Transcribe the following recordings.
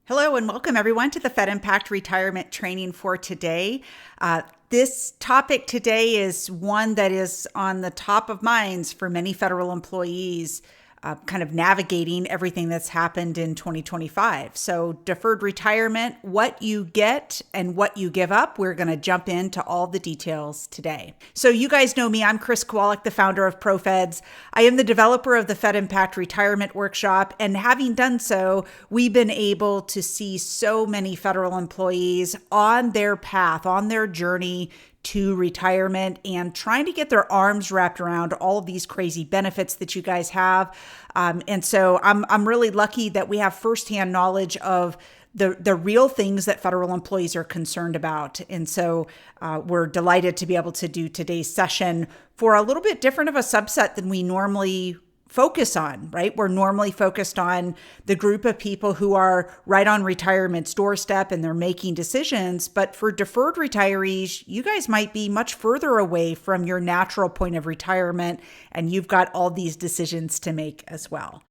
Hello and welcome everyone to the Fed Impact Retirement Training for today. This topic today is one that is on the top of minds for many federal employees, kind of navigating everything that's happened in 2025. So deferred retirement, what you get and what you give up. We're going to jump into all the details today. So you guys know me. I'm Chris Kowalik, the founder of ProFeds. I am the developer of the Fed Impact Retirement Workshop. And having done so, we've been able to see so many federal employees on their path, on their journey to retirement and trying to get their arms wrapped around all of these crazy benefits that you guys have. And so I'm really lucky that we have firsthand knowledge of the real things that federal employees are concerned about. And so we're delighted to be able to do today's session for a little bit different of a subset than we normally focus on, right? We're normally focused on the group of people who are right on retirement's doorstep and they're making decisions. But for deferred retirees, you guys might be much further away from your natural point of retirement, and you've got all these decisions to make as well.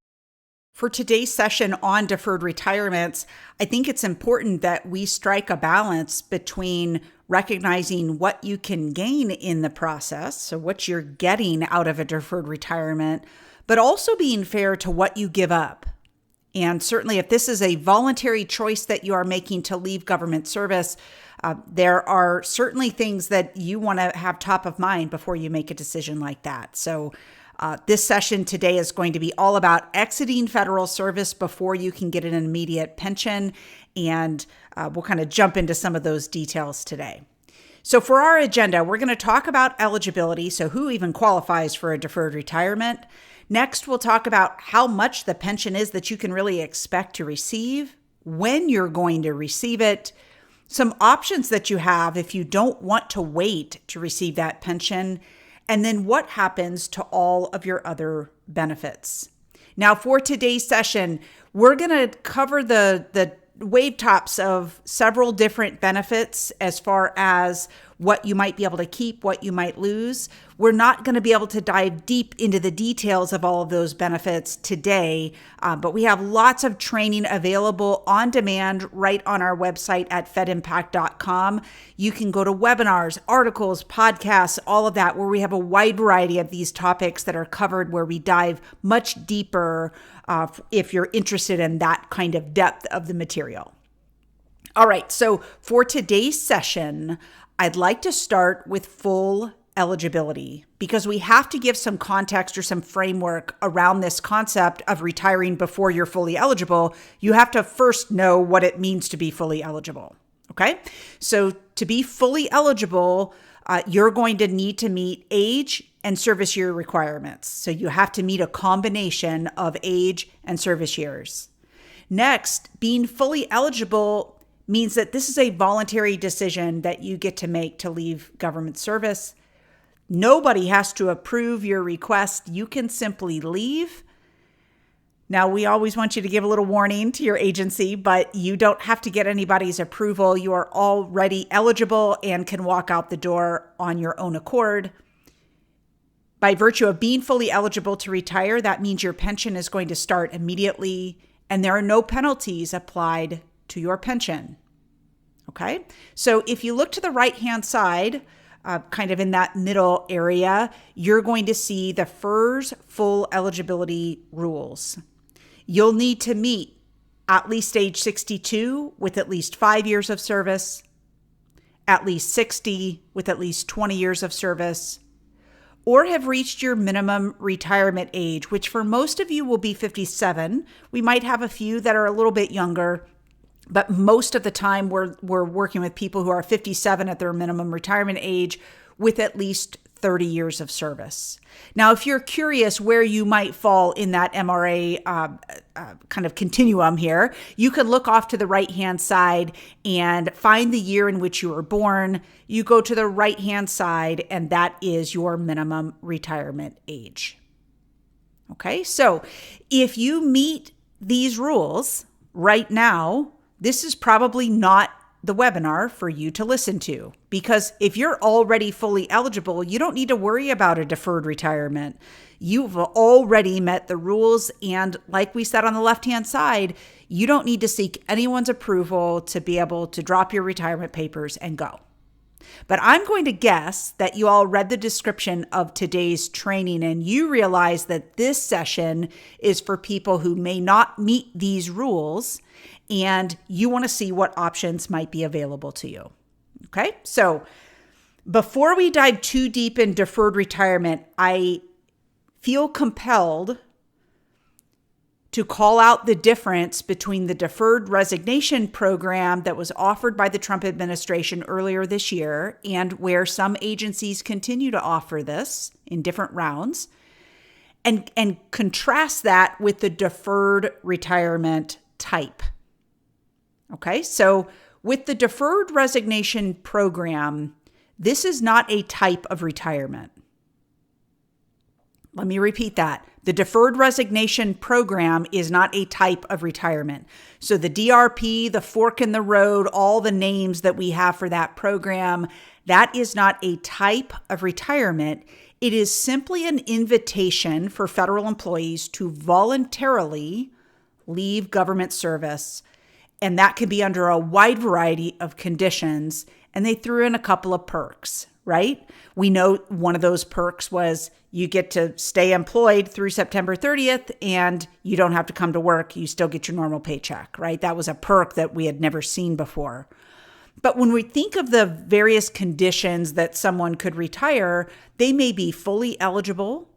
For today's session on deferred retirements, I think it's important that we strike a balance between recognizing what you can gain in the process, so what you're getting out of a deferred retirement, but also being fair to what you give up. And certainly if this is a voluntary choice that you are making to leave government service, there are certainly things that you want to have top of mind before you make a decision like that. So this session today is going to be all about exiting federal service before you can get an immediate pension. And we'll kind of jump into some of those details today. So for our agenda, we're going to talk about eligibility. So who even qualifies for a deferred retirement? Next, we'll talk about how much the pension is that you can really expect to receive, when you're going to receive it, some options that you have if you don't want to wait to receive that pension, and then what happens to all of your other benefits. Now, for today's session, we're going to cover the wave tops of several different benefits as far as what you might be able to keep, what you might lose. We're not going to be able to dive deep into the details of all of those benefits today, but we have lots of training available on demand right on our website at fedimpact.com. You can go to webinars, articles, podcasts, all of that, where we have a wide variety of these topics that are covered, where we dive much deeper if you're interested in that kind of depth of the material. All right, so for today's session, I'd like to start with full eligibility, because we have to give some context or some framework around this concept of retiring before you're fully eligible. You have to first know what it means to be fully eligible. Okay, so to be fully eligible, you're going to need to meet age and service year requirements. So you have to meet a combination of age and service years. Next, being fully eligible means that this is a voluntary decision that you get to make to leave government service. Nobody has to approve your request. You can simply leave. Now, we always want you to give a little warning to your agency, but you don't have to get anybody's approval. You are already eligible and can walk out the door on your own accord. By virtue of being fully eligible to retire, that means your pension is going to start immediately, and there are no penalties applied to your pension. Okay, so if you look to the right-hand side, kind of in that middle area, you're going to see the FERS full eligibility rules. You'll need to meet at least age 62 with at least 5 years of service, at least 60 with at least 20 years of service, or have reached your minimum retirement age, which for most of you will be 57. We might have a few that are a little bit younger, but most of the time we're working with people who are 57 at their minimum retirement age with at least 30 years of service. Now, if you're curious where you might fall in that MRA kind of continuum here, you can look off to the right-hand side and find the year in which you were born. You go to the right-hand side, and that is your minimum retirement age. Okay, so if you meet these rules right now, this is probably not the webinar for you to listen to. Because if you're already fully eligible, you don't need to worry about a deferred retirement. You've already met the rules. And like we said on the left-hand side, you don't need to seek anyone's approval to be able to drop your retirement papers and go. But I'm going to guess that you all read the description of today's training and you realize that this session is for people who may not meet these rules and you want to see what options might be available to you. Okay, so before we dive too deep in deferred retirement, I feel compelled to call out the difference between the deferred resignation program that was offered by the Trump administration earlier this year and where some agencies continue to offer this in different rounds, and contrast that with the deferred retirement type. Okay, so with the deferred resignation program, this is not a type of retirement. Let me repeat that. The deferred resignation program is not a type of retirement. So the DRP, the fork in the road, all the names that we have for that program, that is not a type of retirement. It is simply an invitation for federal employees to voluntarily leave government service. And that can be under a wide variety of conditions. And they threw in a couple of perks, right? We know one of those perks was you get to stay employed through September 30th and you don't have to come to work. You still get your normal paycheck, right? That was a perk that we had never seen before. But when we think of the various conditions that someone could retire, they may be fully eligible.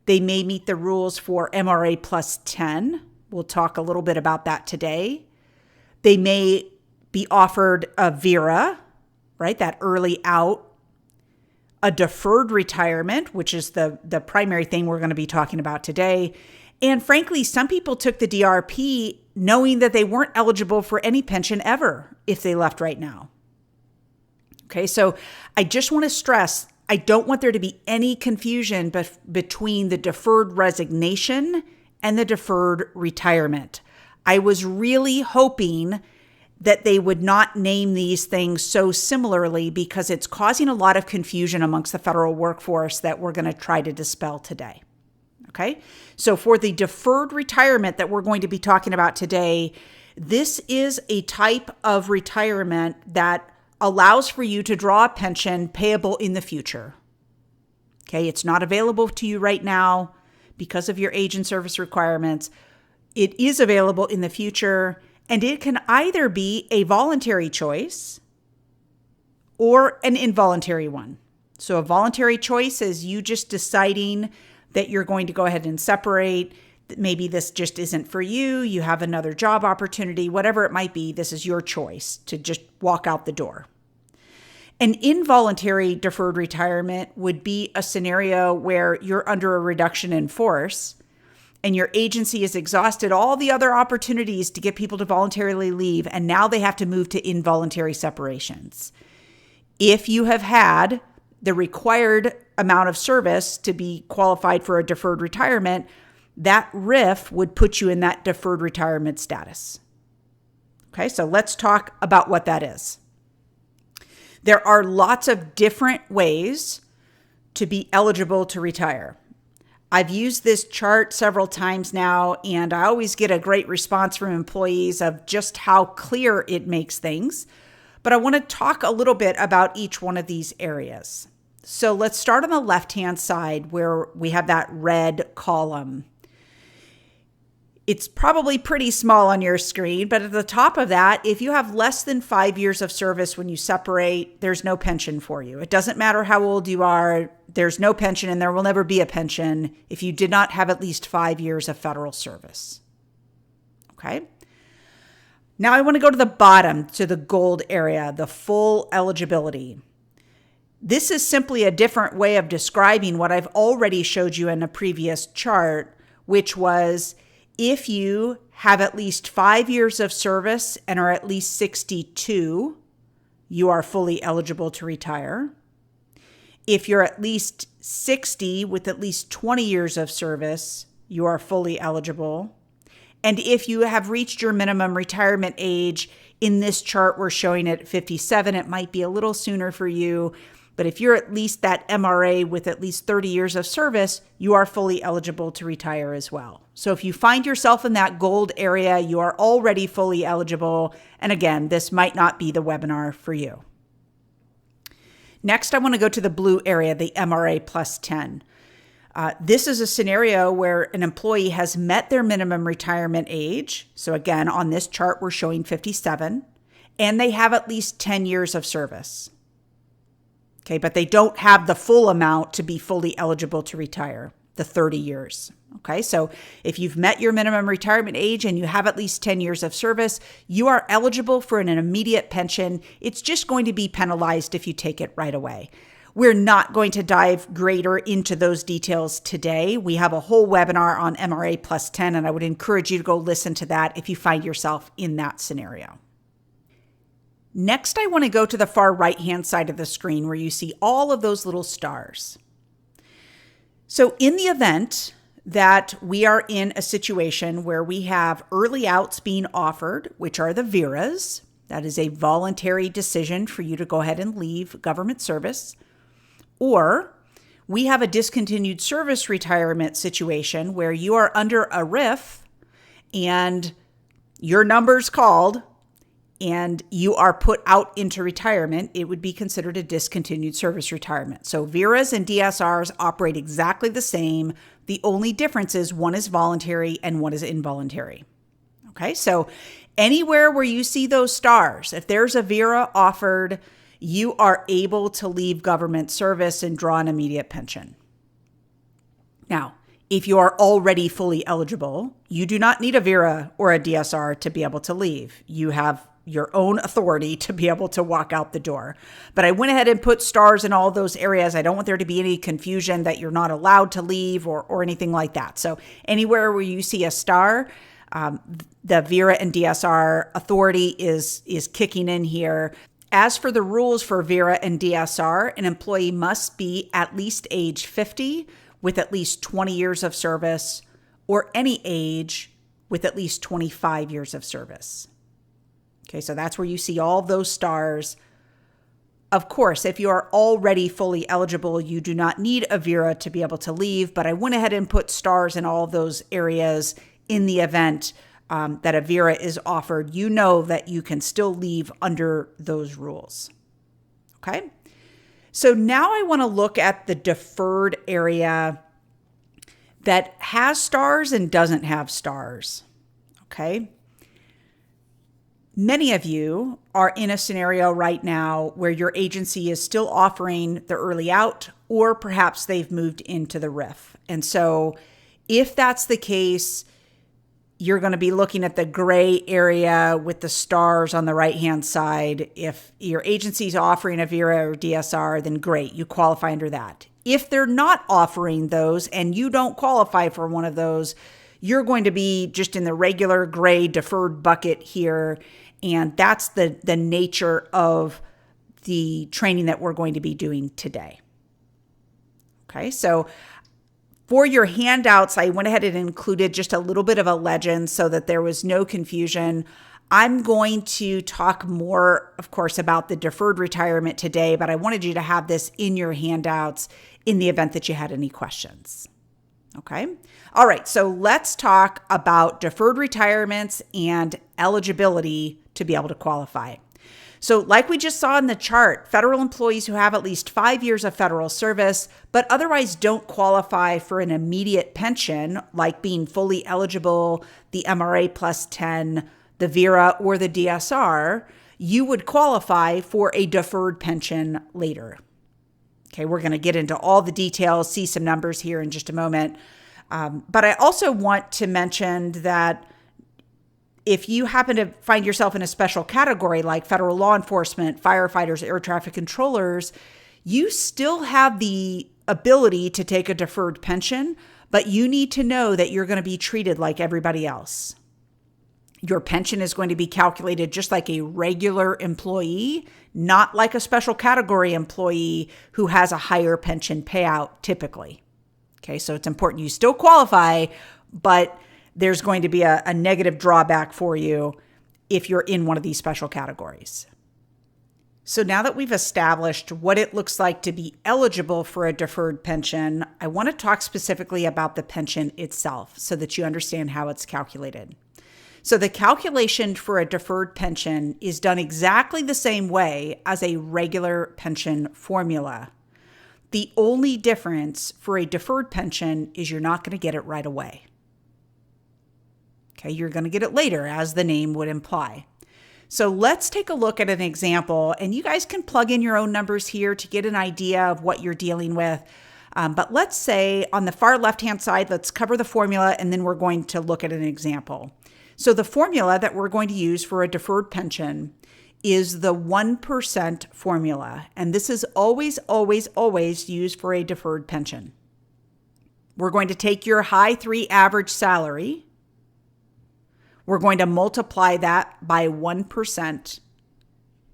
They may meet the rules for MRA plus 10. We'll talk a little bit about that today. They may be offered a VERA, right? That early out. A deferred retirement, which is the primary thing we're going to be talking about today. And frankly, some people took the DRP knowing that they weren't eligible for any pension ever if they left right now. Okay, so I just want to stress, I don't want there to be any confusion between the deferred resignation and the deferred retirement. I was really hoping that they would not name these things so similarly because it's causing a lot of confusion amongst the federal workforce that we're going to try to dispel today. Okay, so for the deferred retirement that we're going to be talking about today, this is a type of retirement that allows for you to draw a pension payable in the future. Okay, it's not available to you right now because of your age and service requirements. It is available in the future. And it can either be a voluntary choice or an involuntary one. So a voluntary choice is you just deciding that you're going to go ahead and separate. Maybe this just isn't for you. You have another job opportunity, whatever it might be. This is your choice to just walk out the door. An involuntary deferred retirement would be a scenario where you're under a reduction in force and your agency has exhausted all the other opportunities to get people to voluntarily leave, and now they have to move to involuntary separations. If you have had the required amount of service to be qualified for a deferred retirement, that RIF would put you in that deferred retirement status. Okay, so let's talk about what that is. There are lots of different ways to be eligible to retire. I've used this chart several times now, and I always get a great response from employees of just how clear it makes things. But I want to talk a little bit about each one of these areas. So let's start on the left-hand side where we have that red column. It's probably pretty small on your screen, but at the top of that, if you have less than 5 years of service when you separate, there's no pension for you. It doesn't matter how old you are, there's no pension, and there will never be a pension if you did not have at least 5 years of federal service. Okay? Now I want to go to the bottom, to the gold area, the full eligibility. This is simply a different way of describing what I've already showed you in a previous chart, which was if you have at least 5 years of service and are at least 62, you are fully eligible to retire. If you're at least 60 with at least 20 years of service, you are fully eligible. And if you have reached your minimum retirement age, in this chart, we're showing it at 57. It might be a little sooner for you, but if you're at least that MRA with at least 30 years of service, you are fully eligible to retire as well. So if you find yourself in that gold area, you are already fully eligible. And again, this might not be the webinar for you. Next, I want to go to the blue area, the MRA plus 10. This is a scenario where an employee has met their minimum retirement age. So again, on this chart, we're showing 57, and they have at least 10 years of service. Okay, but they don't have the full amount to be fully eligible to retire, the 30 years. Okay, so if you've met your minimum retirement age and you have at least 10 years of service, you are eligible for an immediate pension. It's just going to be penalized if you take it right away. We're not going to dive greater into those details today. We have a whole webinar on MRA plus 10, and I would encourage you to go listen to that if you find yourself in that scenario. Next, I want to go to the far right-hand side of the screen where you see all of those little stars. So in the event that we are in a situation where we have early outs being offered, which are the VERAs, that is a voluntary decision for you to go ahead and leave government service, or we have a discontinued service retirement situation where you are under a RIF and your number's called and you are put out into retirement, it would be considered a discontinued service retirement. So VERAs and DSRs operate exactly the same. The only difference is one is voluntary and one is involuntary. Okay, so anywhere where you see those stars, if there's a VERA offered, you are able to leave government service and draw an immediate pension. Now, if you are already fully eligible, you do not need a VERA or a DSR to be able to leave. You have your own authority to be able to walk out the door. But I went ahead and put stars in all those areas. I don't want there to be any confusion that you're not allowed to leave or anything like that. So anywhere where you see a star, the VERA and DSR authority is kicking in here. As for the rules for VERA and DSR, an employee must be at least age 50 with at least 20 years of service, or any age with at least 25 years of service. Okay, so that's where you see all those stars. Of course, if you are already fully eligible, you do not need a VERA to be able to leave, but I went ahead and put stars in all of those areas in the event that a VERA is offered. You know that you can still leave under those rules. Okay, so now I want to look at the deferred area that has stars and doesn't have stars. Okay. Many of you are in a scenario right now where your agency is still offering the early out, or perhaps they've moved into the RIF. And so if that's the case, you're going to be looking at the gray area with the stars on the right-hand side. If your agency is offering a VERA or DSR, then great, you qualify under that. If they're not offering those and you don't qualify for one of those, you're going to be just in the regular gray deferred bucket here. And that's the nature of the training that we're going to be doing today. Okay, so for your handouts, I went ahead and included just a little bit of a legend so that there was no confusion. I'm going to talk more, of course, about the deferred retirement today, but I wanted you to have this in your handouts in the event that you had any questions. Okay. All right. So let's talk about deferred retirements and eligibility to be able to qualify. So like we just saw in the chart, federal employees who have at least 5 years of federal service, but otherwise don't qualify for an immediate pension, like being fully eligible, the MRA plus 10, the VERA, or the DSR, you would qualify for a deferred pension later. Okay, we're going to get into all the details, see some numbers here in just a moment. But I also want to mention that if you happen to find yourself in a special category like federal law enforcement, firefighters, air traffic controllers, you still have the ability to take a deferred pension, but you need to know that you're going to be treated like everybody else. Your pension is going to be calculated just like a regular employee, not like a special category employee who has a higher pension payout typically. Okay, so it's important you still qualify, but there's going to be a negative drawback for you if you're in one of these special categories. So now that we've established what it looks like to be eligible for a deferred pension, I want to talk specifically about the pension itself so that you understand how it's calculated. So the calculation for a deferred pension is done exactly the same way as a regular pension formula. The only difference for a deferred pension is you're not going to get it right away. Okay, you're going to get it later, as the name would imply. So let's take a look at an example, and you guys can plug in your own numbers here to get an idea of what you're dealing with. But let's say on the far left-hand side, let's cover the formula, and then we're going to look at an example. So the formula that we're going to use for a deferred pension is the 1% formula. And this is always, always, always used for a deferred pension. We're going to take your high 3 average salary. We're going to multiply that by 1%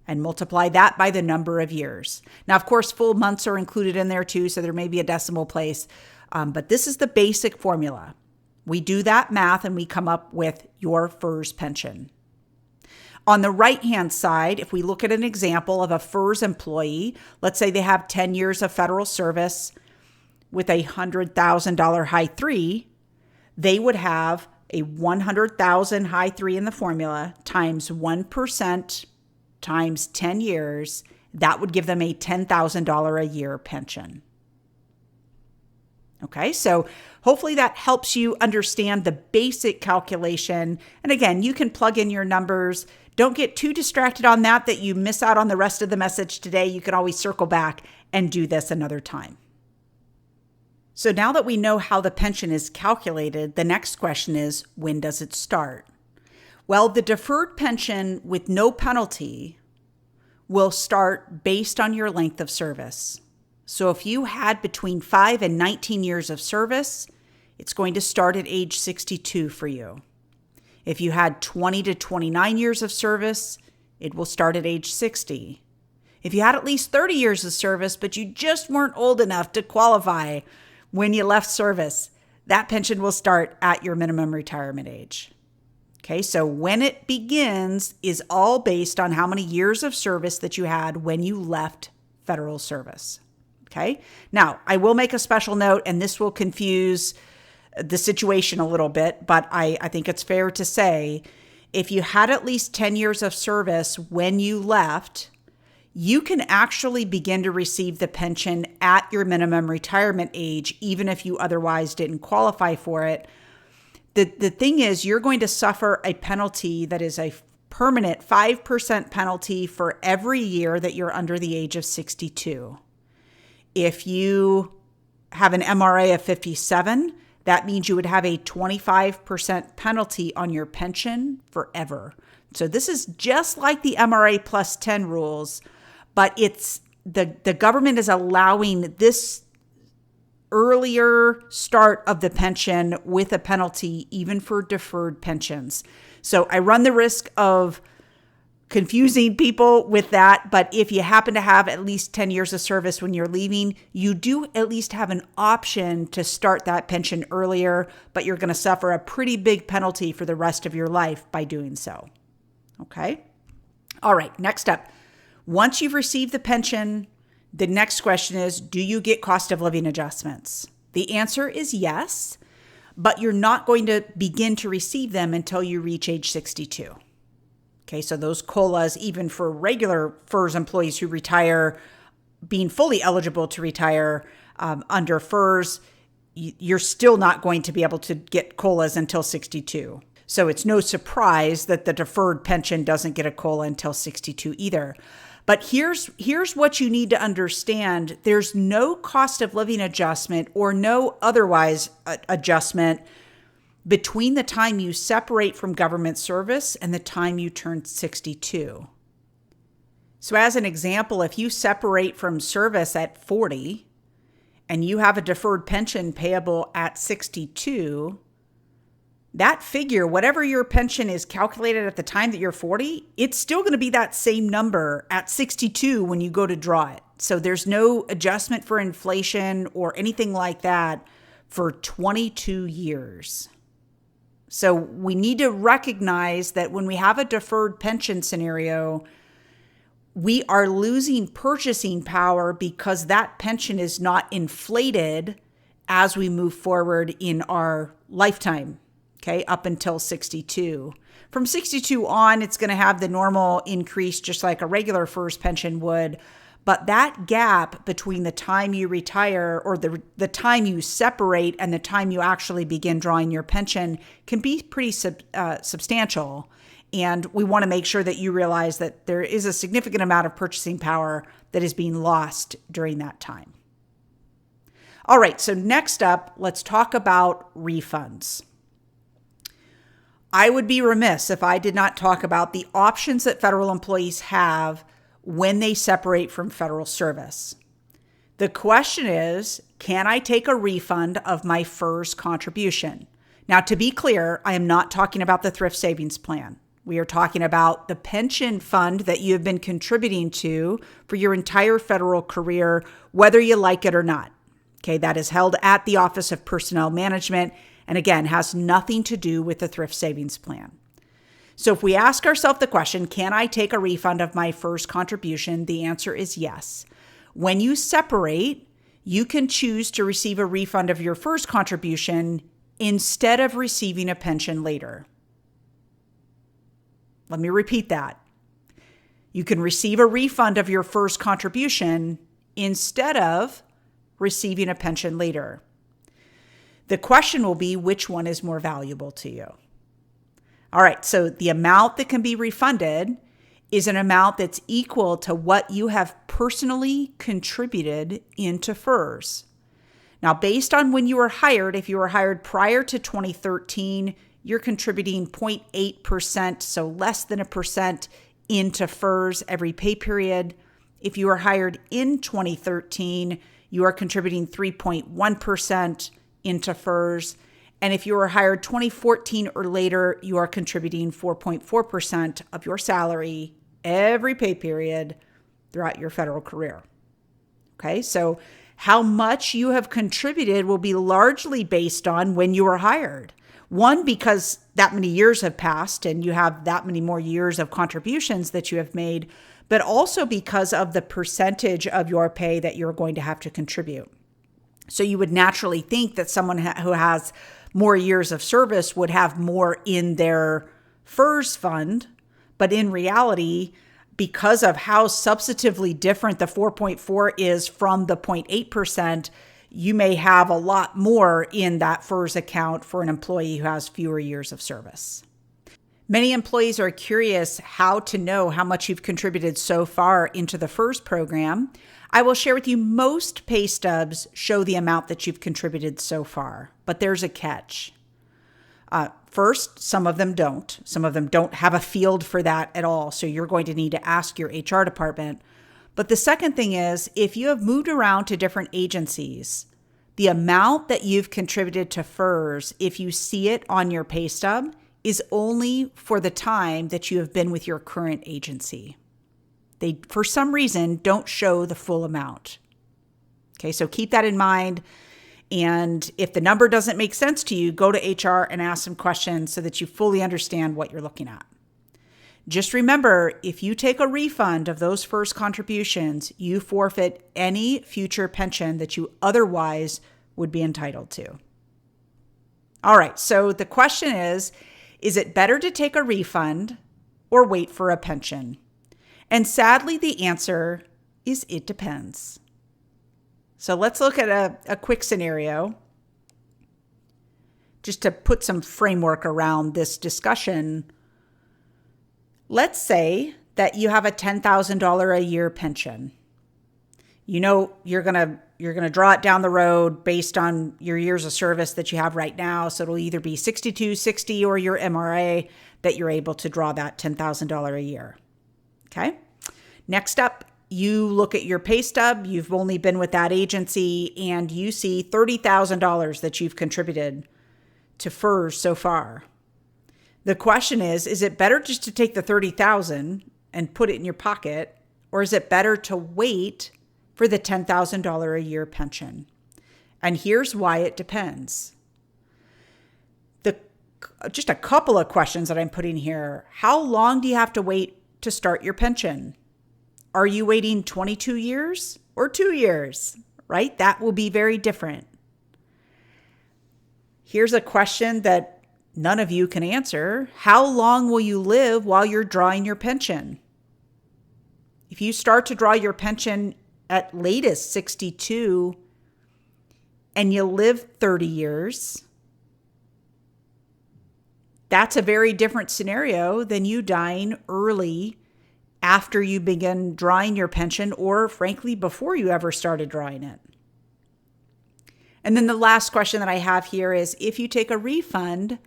and multiply that by the number of years. Now, of course, full months are included in there too, so there may be a decimal place. But this is the basic formula. We do that math and we come up with your FERS pension. On the right-hand side, if we look at an example of a FERS employee, let's say they have 10 years of federal service with a $100,000 high 3, they would have a $100,000 high 3 in the formula times 1% times 10 years. That would give them a $10,000 a year pension. Okay, so hopefully that helps you understand the basic calculation. And again, you can plug in your numbers. Don't get too distracted on that you miss out on the rest of the message today. You can always circle back and do this another time. So now that we know how the pension is calculated, the next question is, when does it start? Well, the deferred pension with no penalty will start based on your length of service. So if you had between 5 and 19 years of service, it's going to start at age 62 for you. If you had 20 to 29 years of service, it will start at age 60. If you had at least 30 years of service, but you just weren't old enough to qualify when you left service, that pension will start at your minimum retirement age. Okay, so when it begins is all based on how many years of service that you had when you left federal service. Okay, now I will make a special note, and this will confuse the situation a little bit, but I think it's fair to say if you had at least 10 years of service when you left, you can actually begin to receive the pension at your minimum retirement age, even if you otherwise didn't qualify for it. The thing is, you're going to suffer a penalty that is a permanent 5% penalty for every year that you're under the age of 62. If you have an MRA of 57, that means you would have a 25% penalty on your pension forever. So this is just like the MRA plus 10 rules, but it's the government is allowing this earlier start of the pension with a penalty even for deferred pensions. So I run the risk of confusing people with that, but if you happen to have at least 10 years of service when you're leaving, you do at least have an option to start that pension earlier, but you're going to suffer a pretty big penalty for the rest of your life by doing so. Okay? All right, next up. Once you've received the pension, the next question is, do you get cost of living adjustments? The answer is yes, but you're not going to begin to receive them until you reach age 62. Okay, so those COLAs, even for regular FERS employees who retire, being fully eligible to retire under FERS, you're still not going to be able to get COLAs until 62. So it's no surprise that the deferred pension doesn't get a COLA until 62 either. But here's what you need to understand. There's no cost of living adjustment or no otherwise adjustment between the time you separate from government service and the time you turn 62. So as an example, if you separate from service at 40 and you have a deferred pension payable at 62, that figure, whatever your pension is calculated at the time that you're 40, it's still going to be that same number at 62 when you go to draw it. So there's no adjustment for inflation or anything like that for 22 years. So we need to recognize that when we have a deferred pension scenario, we are losing purchasing power because that pension is not inflated as we move forward in our lifetime, okay, up until 62. From 62 on, it's going to have the normal increase just like a regular FERS pension would. But that gap between the time you retire or the time you separate and the time you actually begin drawing your pension can be pretty substantial. And we want to make sure that you realize that there is a significant amount of purchasing power that is being lost during that time. All right, so next up, let's talk about refunds. I would be remiss if I did not talk about the options that federal employees have when they separate from federal service. The question is, can I take a refund of my FERS contribution? Now, to be clear, I am not talking about the Thrift Savings Plan. We are talking about the pension fund that you have been contributing to for your entire federal career, whether you like it or not. Okay, that is held at the Office of Personnel Management and again, has nothing to do with the Thrift Savings Plan. So if we ask ourselves the question, can I take a refund of my FERS contribution? The answer is yes. When you separate, you can choose to receive a refund of your FERS contribution instead of receiving a pension later. Let me repeat that. You can receive a refund of your FERS contribution instead of receiving a pension later. The question will be, which one is more valuable to you? All right, so the amount that can be refunded is an amount that's equal to what you have personally contributed into FERS. Now, based on when you were hired, if you were hired prior to 2013, you're contributing 0.8%, so less than a percent into FERS every pay period. If you were hired in 2013, you are contributing 3.1% into FERS. And if you were hired 2014 or later, you are contributing 4.4% of your salary every pay period throughout your federal career. Okay, so how much you have contributed will be largely based on when you were hired. One, because that many years have passed and you have that many more years of contributions that you have made, but also because of the percentage of your pay that you're going to have to contribute. So you would naturally think that someone who has more years of service would have more in their FERS fund. But in reality, because of how substantively different the 4.4 is from the 0.8%, you may have a lot more in that FERS account for an employee who has fewer years of service. Many employees are curious how to know how much you've contributed so far into the FERS program. I will share with you most pay stubs show the amount that you've contributed so far, but there's a catch. First, some of them don't. Some of them don't have a field for that at all, so you're going to need to ask your HR department. But the second thing is, if you have moved around to different agencies, the amount that you've contributed to FERS, if you see it on your pay stub, is only for the time that you have been with your current agency. They, for some reason, don't show the full amount. Okay, so keep that in mind. And if the number doesn't make sense to you, go to HR and ask some questions so that you fully understand what you're looking at. Just remember, if you take a refund of those FERS contributions, you forfeit any future pension that you otherwise would be entitled to. All right, so the question is it better to take a refund or wait for a pension? And sadly, the answer is it depends. So let's look at a quick scenario just to put some framework around this discussion. Let's say that you have a $10,000 a year pension. You know you're gonna draw it down the road based on your years of service that you have right now. So it'll either be 62, 60, or your MRA that you're able to draw that $10,000 a year. Okay. Next up, you look at your pay stub. You've only been with that agency and you see $30,000 that you've contributed to FERS so far. The question is it better just to take the $30,000 and put it in your pocket, or is it better to wait for the $10,000 a year pension? And here's why it depends. The just a couple of questions that I'm putting here. How long do you have to wait to start your pension? Are you waiting 22 years or 2 years, right? That will be very different. Here's a question that none of you can answer. How long will you live while you're drawing your pension? If you start to draw your pension at latest 62 and you live 30 years, that's a very different scenario than you dying early after you begin drawing your pension, or frankly, before you ever started drawing it. And then the last question that I have here is, if you take a refund,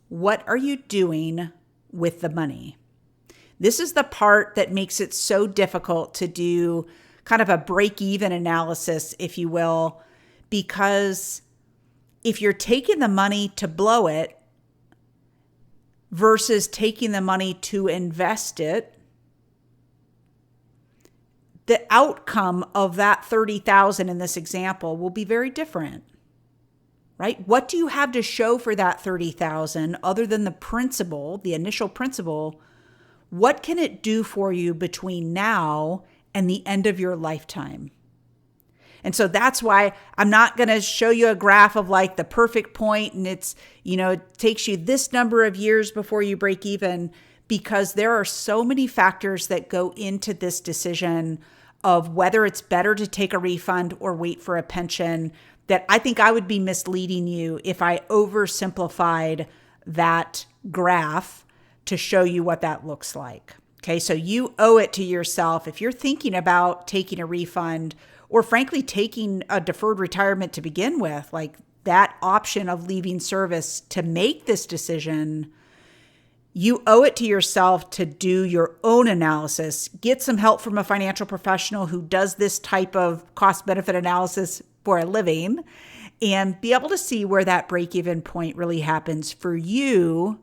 what are you doing with the money? This is the part that makes it so difficult to do kind of a break-even analysis, if you will, because if you're taking the money to blow it versus taking the money to invest it, the outcome of that 30,000 in this example will be very different, right? What do you have to show for that 30,000 other than the principal, the initial principal? What can it do for you between now and the end of your lifetime? And so that's why I'm not going to show you a graph of like the perfect point and it's, it takes you this number of years before you break even, because there are so many factors that go into this decision of whether it's better to take a refund or wait for a pension, that I think I would be misleading you if I oversimplified that graph to show you what that looks like. Okay, so you owe it to yourself. If you're thinking about taking a refund or frankly taking a deferred retirement to begin with, like that option of leaving service to make this decision, you owe it to yourself to do your own analysis, get some help from a financial professional who does this type of cost-benefit analysis for a living, and be able to see where that break-even point really happens for you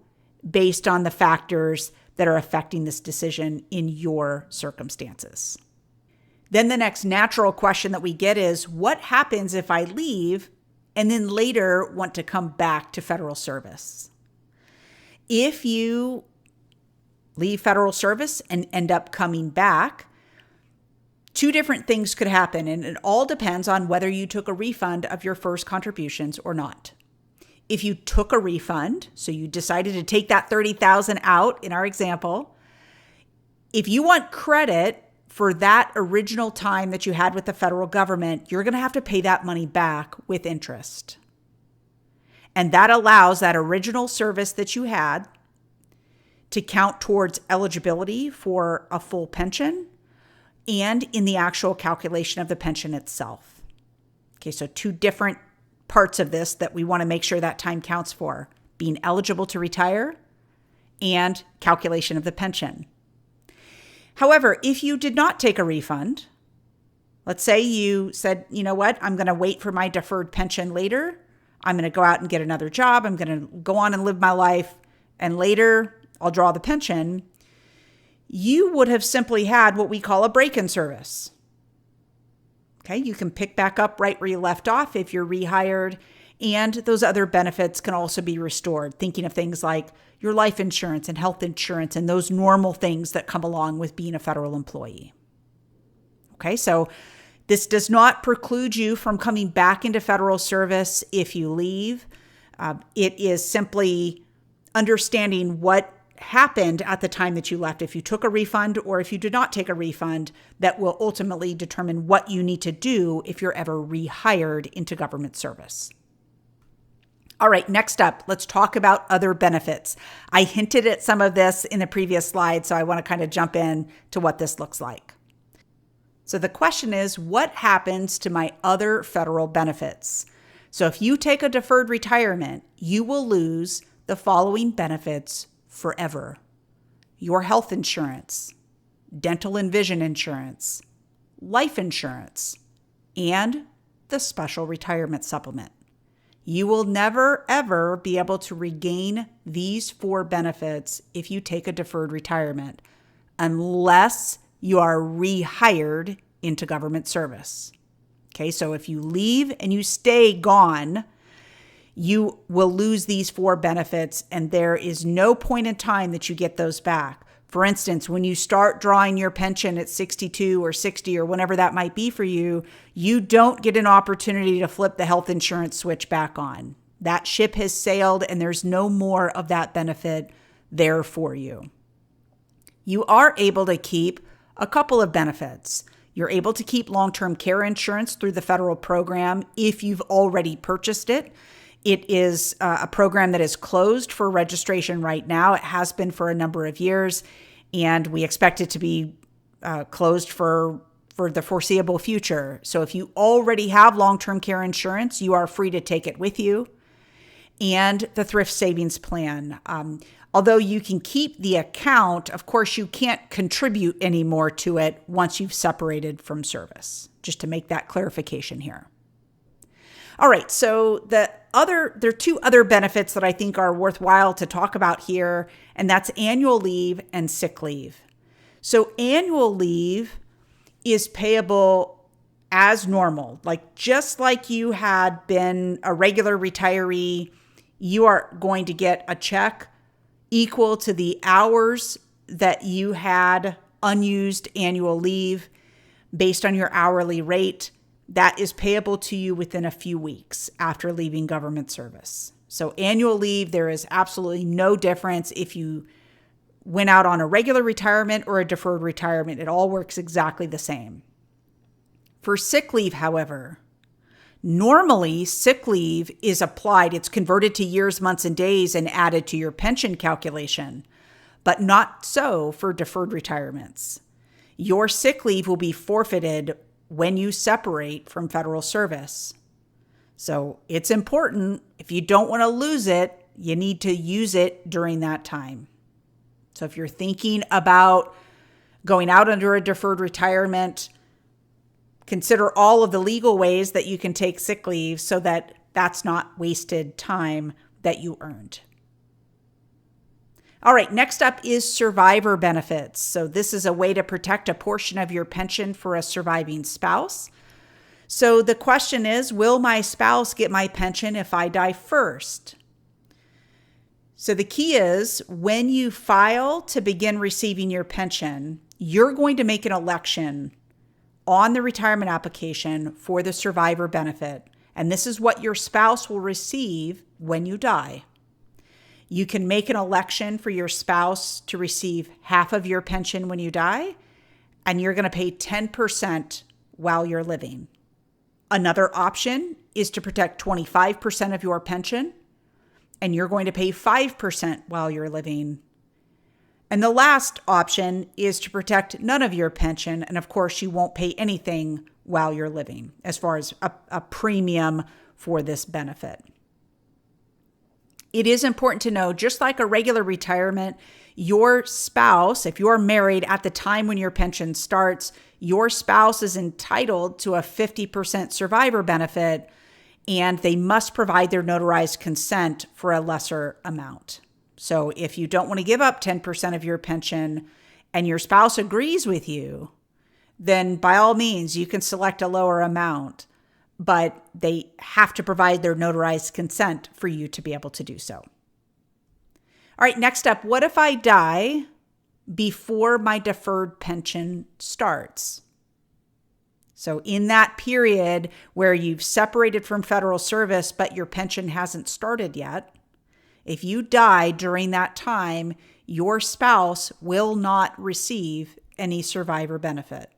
based on the factors that are affecting this decision in your circumstances. Then the next natural question that we get is, what happens if I leave and then later want to come back to federal service? If you leave federal service and end up coming back, two different things could happen, and it all depends on whether you took a refund of your first contributions or not. If you took a refund, so you decided to take that $30,000 out in our example, if you want credit for that original time that you had with the federal government, you're going to have to pay that money back with interest. And that allows that original service that you had to count towards eligibility for a full pension and in the actual calculation of the pension itself. Okay, so two different parts of this that we want to make sure that time counts for: being eligible to retire and calculation of the pension. However, if you did not take a refund, let's say you said, you know what, I'm going to wait for my deferred pension later. I'm going to go out and get another job. I'm going to go on and live my life, and later I'll draw the pension. You would have simply had what we call a break-in service. Okay, you can pick back up right where you left off if you're rehired, and those other benefits can also be restored. Thinking of things like your life insurance and health insurance and those normal things that come along with being a federal employee. Okay, so this does not preclude you from coming back into federal service if you leave. It is simply understanding what happened at the time that you left, if you took a refund or if you did not take a refund, that will ultimately determine what you need to do if you're ever rehired into government service. All right, next up, let's talk about other benefits. I hinted at some of this in the previous slide, so I want to kind of jump in to what this looks like. So the question is, what happens to my other federal benefits? So if you take a deferred retirement, you will lose the following benefits forever: your health insurance, dental and vision insurance, life insurance, and the special retirement supplement. You will never, ever be able to regain these four benefits if you take a deferred retirement, unless you are rehired into government service. Okay, so if you leave and you stay gone, you will lose these 4 benefits, and there is no point in time that you get those back. For instance, when you start drawing your pension at 62 or 60 or whenever that might be for you, you don't get an opportunity to flip the health insurance switch back on. That ship has sailed, and there's no more of that benefit there for you. You are able to keep a couple of benefits. You're able to keep long-term care insurance through the federal program if you've already purchased it. It is a program that is closed for registration right now. It has been for a number of years, and we expect it to be closed for the foreseeable future. So if you already have long-term care insurance, you are free to take it with you. And the Thrift Savings Plan. Although you can keep the account, of course, you can't contribute anymore to it once you've separated from service, just to make that clarification here. All right, so there are 2 other benefits that I think are worthwhile to talk about here, and that's annual leave and sick leave. So annual leave is payable as normal, just like you had been a regular retiree. You are going to get a check equal to the hours that you had unused annual leave based on your hourly rate. That is payable to you within a few weeks after leaving government service. So annual leave, there is absolutely no difference if you went out on a regular retirement or a deferred retirement. It all works exactly the same. For sick leave, however, normally sick leave is applied. It's converted to years, months, and days and added to your pension calculation, but not so for deferred retirements. Your sick leave will be forfeited when you separate from federal service. So it's important. If you don't want to lose it, you need to use it during that time. So if you're thinking about going out under a deferred retirement, consider all of the legal ways that you can take sick leave so that that's not wasted time that you earned. All right, next up is survivor benefits. So this is a way to protect a portion of your pension for a surviving spouse. So the question is, will my spouse get my pension if I die first? So the key is, when you file to begin receiving your pension, you're going to make an election on the retirement application for the survivor benefit. And this is what your spouse will receive when you die. You can make an election for your spouse to receive half of your pension when you die, and you're going to pay 10% while you're living. Another option is to protect 25% of your pension, and you're going to pay 5% while you're living. And the last option is to protect none of your pension, and of course, you won't pay anything while you're living as far as a premium for this benefit. It is important to know, just like a regular retirement, your spouse, if you're married at the time when your pension starts, your spouse is entitled to a 50% survivor benefit, and they must provide their notarized consent for a lesser amount. So if you don't want to give up 10% of your pension and your spouse agrees with you, then by all means, you can select a lower amount, but they have to provide their notarized consent for you to be able to do so. All right, next up, what if I die before my deferred pension starts? So in that period where you've separated from federal service, but your pension hasn't started yet, if you die during that time, your spouse will not receive any survivor benefit.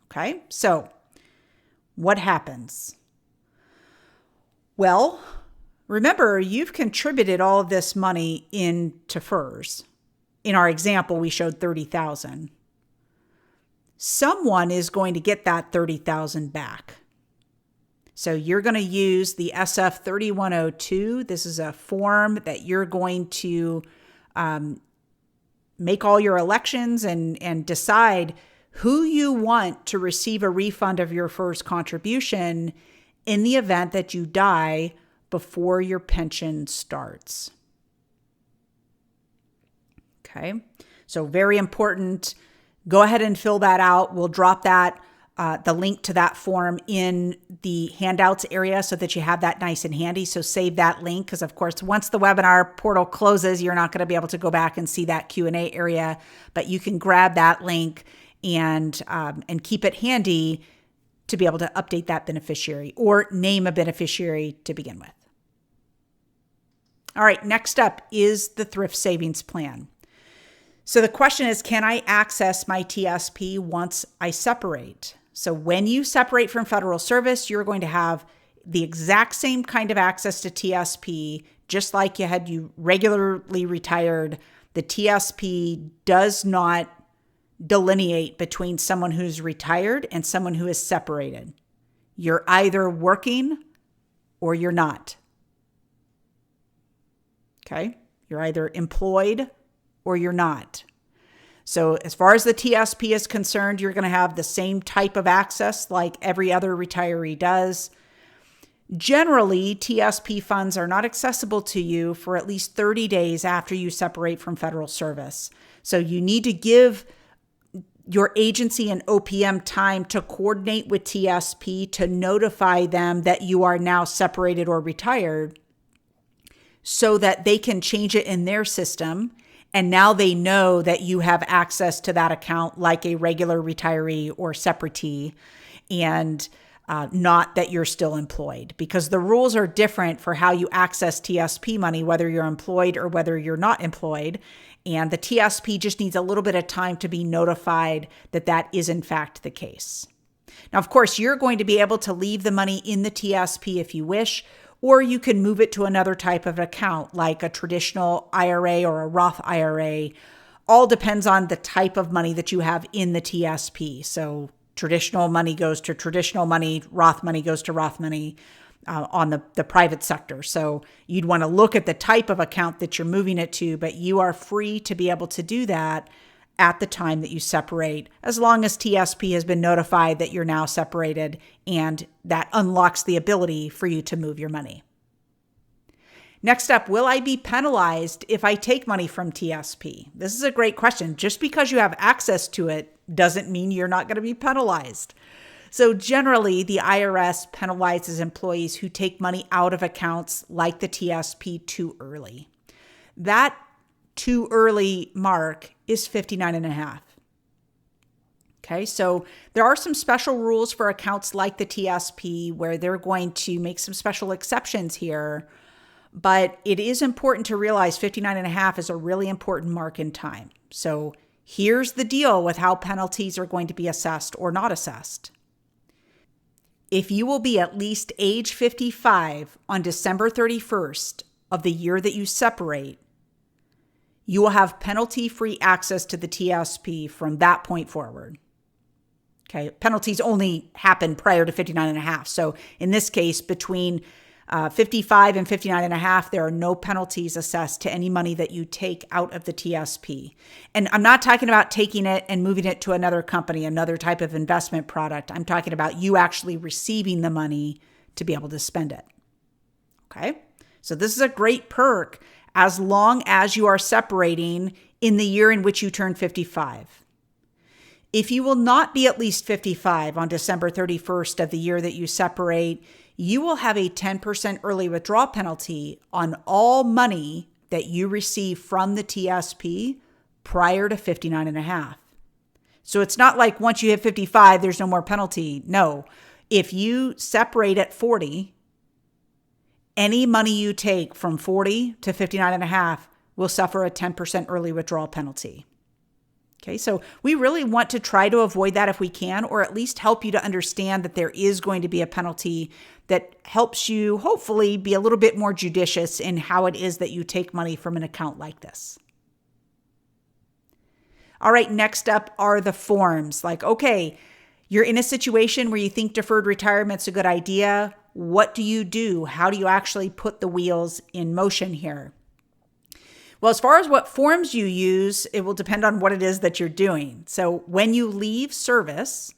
Okay, so what happens? Well, remember, you've contributed all of this money into FERS. In our example, we showed $30,000. Someone is going to get that $30,000 back. So you're going to use the SF 3102. This is a form that you're going to make all your elections and decide who you want to receive a refund of your first contribution in the event that you die before your pension starts. Okay, so very important. Go ahead and fill that out. We'll drop that the link to that form in the handouts area so that you have that nice and handy. So save that link because, of course, once the webinar portal closes, you're not going to be able to go back and see that Q&A area. But you can grab that link and keep it handy to be able to update that beneficiary or name a beneficiary to begin with. All right, next up is the Thrift Savings Plan. So the question is, can I access my TSP once I separate? So when you separate from federal service, you're going to have the exact same kind of access to TSP, just like you regularly retired. The TSP does not delineate between someone who's retired and someone who is separated. You're either working or you're not. Okay? You're either employed or you're not. So as far as the TSP is concerned, you're going to have the same type of access like every other retiree does. Generally, TSP funds are not accessible to you for at least 30 days after you separate from federal service. So you need to give your agency and OPM time to coordinate with TSP to notify them that you are now separated or retired so that they can change it in their system. And now they know that you have access to that account like a regular retiree or separatee, and not that you're still employed, because the rules are different for how you access TSP money, whether you're employed or whether you're not employed. And the TSP just needs a little bit of time to be notified that that is in fact the case. Now, of course, you're going to be able to leave the money in the TSP if you wish, or you can move it to another type of account like a traditional IRA or a Roth IRA. All depends on the type of money that you have in the TSP. So traditional money goes to traditional money, Roth money goes to Roth money on the private sector. So you'd want to look at the type of account that you're moving it to, but you are free to be able to do that at the time that you separate, as long as TSP has been notified that you're now separated, and that unlocks the ability for you to move your money. Next up, will I be penalized if I take money from TSP? This is a great question. Just because you have access to it doesn't mean you're not going to be penalized. So generally, the IRS penalizes employees who take money out of accounts like the TSP too early. That too early mark is 59.5. Okay, so there are some special rules for accounts like the TSP where they're going to make some special exceptions here, but it is important to realize 59.5 is a really important mark in time. So here's the deal with how penalties are going to be assessed or not assessed. If you will be at least age 55 on December 31st of the year that you separate, you will have penalty-free access to the TSP from that point forward. Okay, penalties only happen prior to 59.5. So in this case, between 55 and 59.5, there are no penalties assessed to any money that you take out of the TSP. And I'm not talking about taking it and moving it to another company, another type of investment product. I'm talking about you actually receiving the money to be able to spend it. Okay, so this is a great perk as long as you are separating in the year in which you turn 55. If you will not be at least 55 on December 31st of the year that you separate, you will have a 10% early withdrawal penalty on all money that you receive from the TSP prior to 59.5. So it's not like once you hit 55, there's no more penalty. No, if you separate at 40, any money you take from 40 to 59.5 will suffer a 10% early withdrawal penalty. Okay, so we really want to try to avoid that if we can, or at least help you to understand that there is going to be a penalty that helps you hopefully be a little bit more judicious in how it is that you take money from an account like this. All right, next up are the forms. Like, okay, you're in a situation where you think deferred retirement's a good idea. What do you do? How do you actually put the wheels in motion here? Well, as far as what forms you use, it will depend on what it is that you're doing. So when you leave service,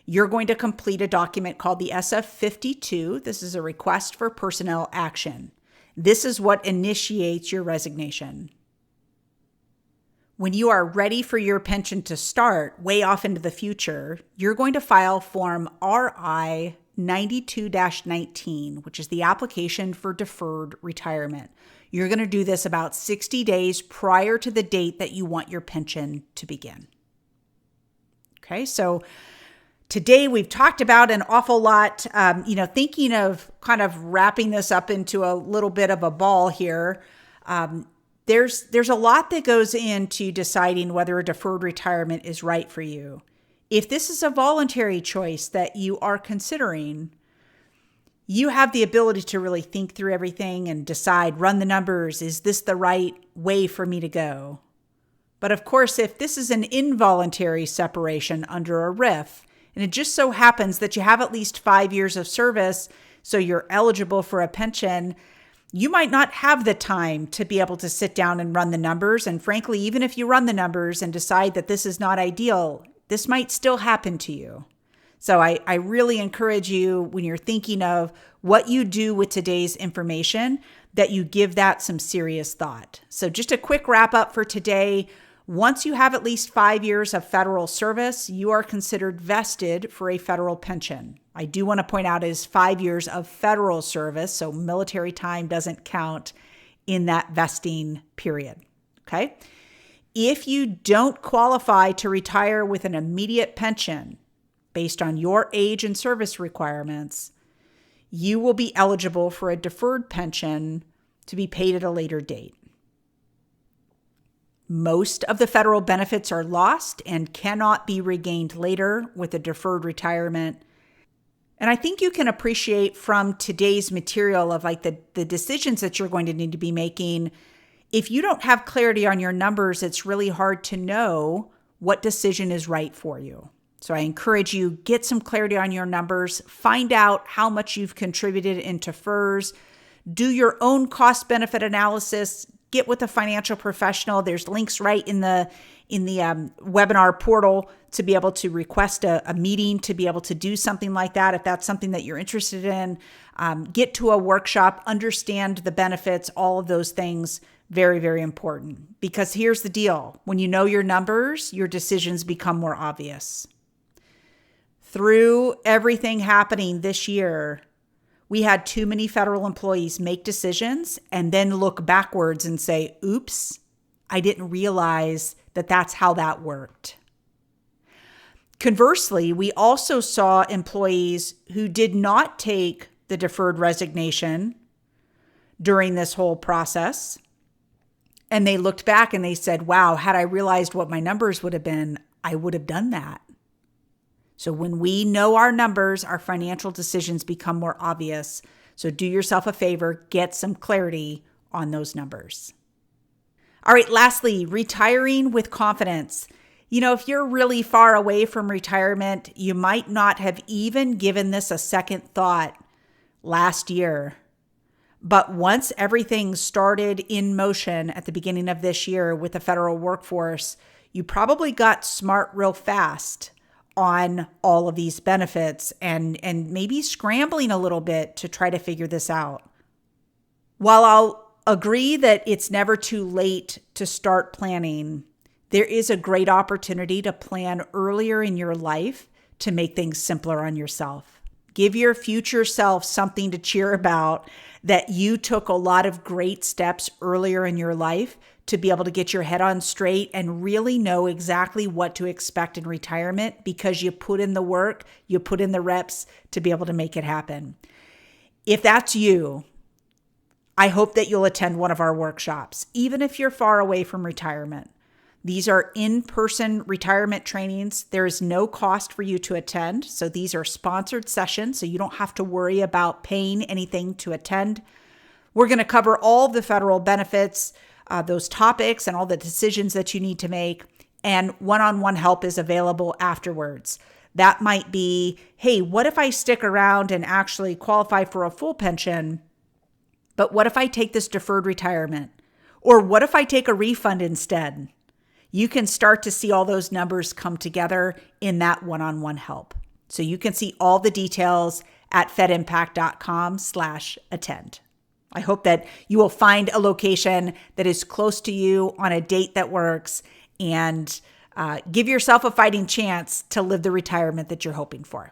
you're going to complete a document called the SF-52. This is a request for personnel action. This is what initiates your resignation. When you are ready for your pension to start way off into the future, you're going to file Form RI 92-19, which is the application for deferred retirement. You're going to do this about 60 days prior to the date that you want your pension to begin. Okay, so today we've talked about an awful lot, thinking of kind of wrapping this up into a little bit of a ball here. There's a lot that goes into deciding whether a deferred retirement is right for you. If this is a voluntary choice that you are considering, you have the ability to really think through everything and decide, run the numbers, is this the right way for me to go? But of course, if this is an involuntary separation under a RIF, and it just so happens that you have at least 5 years of service, so you're eligible for a pension, you might not have the time to be able to sit down and run the numbers. And frankly, even if you run the numbers and decide that this is not ideal, this might still happen to you. So I really encourage you, when you're thinking of what you do with today's information, that you give that some serious thought. So just a quick wrap up for today. Once you have at least 5 years of federal service, you are considered vested for a federal pension. I do want to point out it is 5 years of federal service, so military time doesn't count in that vesting period. Okay? If you don't qualify to retire with an immediate pension based on your age and service requirements, you will be eligible for a deferred pension to be paid at a later date. Most of the federal benefits are lost and cannot be regained later with a deferred retirement. And I think you can appreciate from today's material of like the decisions that you're going to need to be making. If you don't have clarity on your numbers, it's really hard to know what decision is right for you. So I encourage you, get some clarity on your numbers, find out how much you've contributed into FERS, do your own cost benefit analysis, get with a financial professional. There's links right in the webinar portal to be able to request a meeting to be able to do something like that. If that's something that you're interested in, get to a workshop, understand the benefits, all of those things. Very, very important. Because here's the deal. When you know your numbers, your decisions become more obvious. Through everything happening this year, we had too many federal employees make decisions and then look backwards and say, oops, I didn't realize that that's how that worked. Conversely, we also saw employees who did not take the deferred resignation during this whole process. And they looked back and they said, wow, had I realized what my numbers would have been, I would have done that. So when we know our numbers, our financial decisions become more obvious. So do yourself a favor, get some clarity on those numbers. All right, lastly, retiring with confidence. If you're really far away from retirement, you might not have even given this a second thought last year. But once everything started in motion at the beginning of this year with the federal workforce, you probably got smart real fast on all of these benefits and maybe scrambling a little bit to try to figure this out. While I'll agree that it's never too late to start planning, there is a great opportunity to plan earlier in your life to make things simpler on yourself. Give your future self something to cheer about, that you took a lot of great steps earlier in your life to be able to get your head on straight and really know exactly what to expect in retirement because you put in the work, you put in the reps to be able to make it happen. If that's you, I hope that you'll attend one of our workshops, even if you're far away from retirement. These are in-person retirement trainings. There is no cost for you to attend. So these are sponsored sessions, so you don't have to worry about paying anything to attend. We're going to cover all the federal benefits, those topics and all the decisions that you need to make. And one-on-one help is available afterwards. That might be, hey, what if I stick around and actually qualify for a full pension? But what if I take this deferred retirement? Or what if I take a refund instead? You can start to see all those numbers come together in that one-on-one help. So you can see all the details at fedimpact.com/attend. I hope that you will find a location that is close to you on a date that works and give yourself a fighting chance to live the retirement that you're hoping for.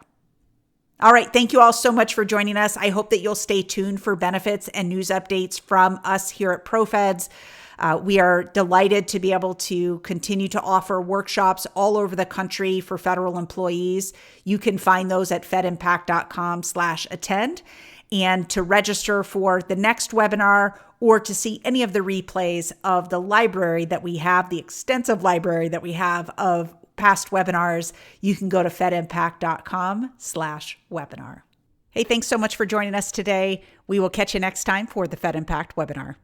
All right. Thank you all so much for joining us. I hope that you'll stay tuned for benefits and news updates from us here at ProFeds. We are delighted to be able to continue to offer workshops all over the country for federal employees. You can find those at fedimpact.com/attend. And to register for the next webinar or to see any of the replays of the library that we have, the extensive library that we have of past webinars, you can go to fedimpact.com/webinar. Hey, thanks so much for joining us today. We will catch you next time for the Fed Impact webinar.